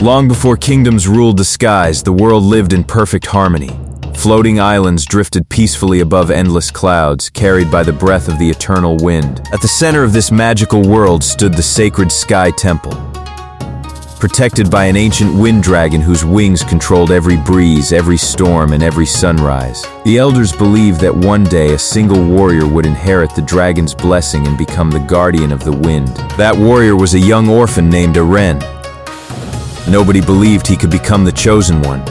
Long before kingdoms ruled the skies, the world lived in perfect harmony. Floating islands drifted peacefully above endless clouds, carried by the breath of the eternal wind. At the center of this magical world stood the sacred Sky Temple, protected by an ancient wind dragon whose wings controlled every breeze, every storm, and every sunrise. The elders believed that one day a single warrior would inherit the dragon's blessing and become the guardian of the wind. That warrior was a young orphan named Aren. Nobody believed he could become the chosen one,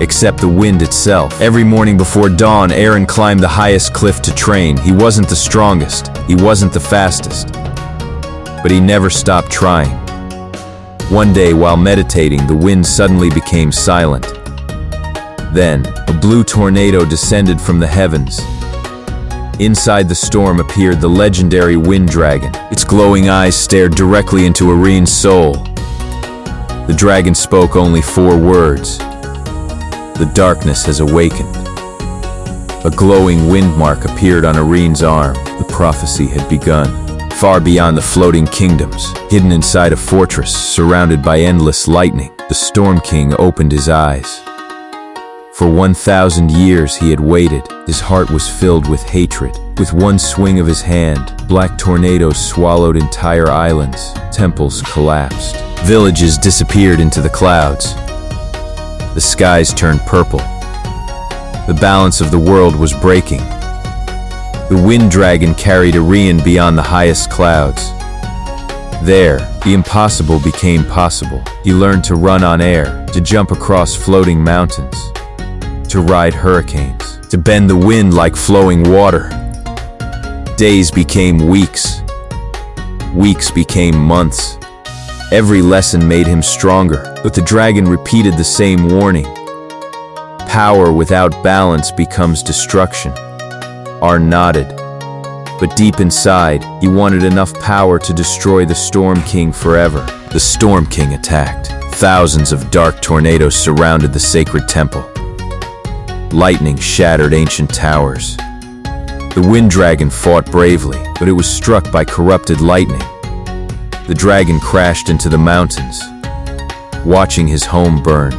except the wind itself. Every morning before dawn, Aren climbed the highest cliff to train. He wasn't the strongest, he wasn't the fastest, but he never stopped trying. One day, while meditating, the wind suddenly became silent. Then, a blue tornado descended from the heavens. Inside the storm appeared the legendary wind dragon. Its glowing eyes stared directly into Aren's soul. The dragon spoke only 4 words. The darkness has awakened. A glowing wind mark appeared on Aren's arm. The prophecy had begun. Far beyond the floating kingdoms, hidden inside a fortress surrounded by endless lightning, the Storm King opened his eyes. For 1,000 years he had waited. His heart was filled with hatred. With one swing of his hand, black tornadoes swallowed entire islands. Temples collapsed. Villages disappeared into the clouds. The skies turned purple. The balance of the world was breaking. The wind dragon carried Aren beyond the highest clouds. There, the impossible became possible. He learned to run on air, to jump across floating mountains, to ride hurricanes, to bend the wind like flowing water. Days became weeks. Weeks became months. Every lesson made him stronger, but the dragon repeated the same warning. Power without balance becomes destruction. Aren nodded, but deep inside, he wanted enough power to destroy the Storm King forever. The Storm King attacked. Thousands of dark tornadoes surrounded the sacred temple. Lightning shattered ancient towers. The wind dragon fought bravely, but it was struck by corrupted lightning. The dragon crashed into the mountains, watching his home burn,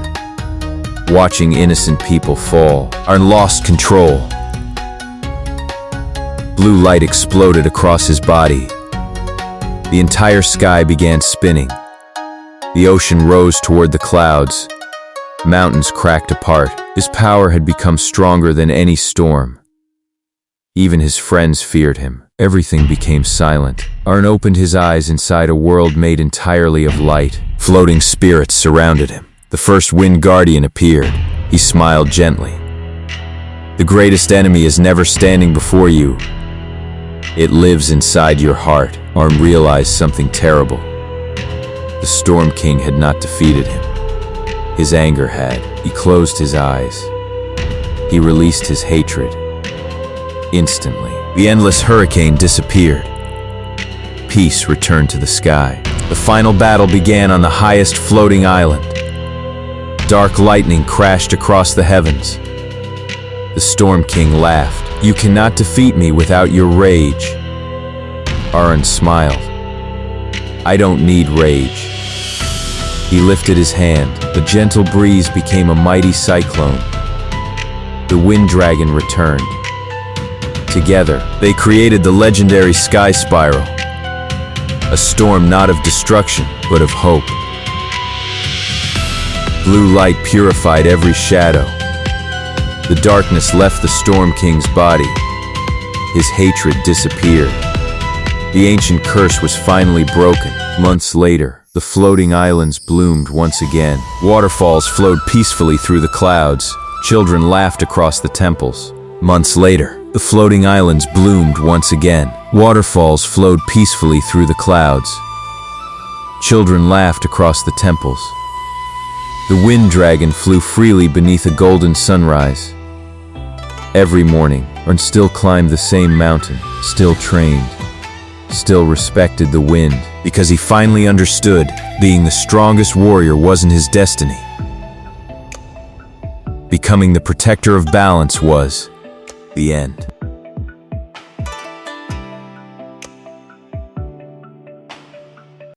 watching innocent people fall. Aren lost control. Blue light exploded across his body. The entire sky began spinning. The ocean rose toward the clouds. Mountains cracked apart. His power had become stronger than any storm. Even his friends feared him. Everything became silent. Aren opened his eyes inside a world made entirely of light. Floating spirits surrounded him. The first wind guardian appeared. He smiled gently. The greatest enemy is never standing before you. It lives inside your heart. Aren realized something terrible. The Storm King had not defeated him. His anger had. He closed his eyes. He released his hatred. Instantly, the endless hurricane disappeared. Peace returned to the sky. The final battle began on the highest floating island. Dark lightning crashed across the heavens. The Storm King laughed. "You cannot defeat me without your rage." Aren smiled. "I don't need rage." He lifted his hand. The gentle breeze became a mighty cyclone. The wind dragon returned. Together, they created the legendary Sky Spiral, a storm not of destruction, but of hope. Blue light purified every shadow. The darkness left the Storm King's body. His hatred disappeared. The ancient curse was finally broken. Months later, the floating islands bloomed once again. Waterfalls flowed peacefully through the clouds. Children laughed across the temples. Months later, the floating islands bloomed once again. Waterfalls flowed peacefully through the clouds. Children laughed across the temples. The wind dragon flew freely beneath a golden sunrise. Every morning, Aren still climbed the same mountain, still trained, still respected the wind, because he finally understood being the strongest warrior wasn't his destiny. Becoming the protector of balance was the end.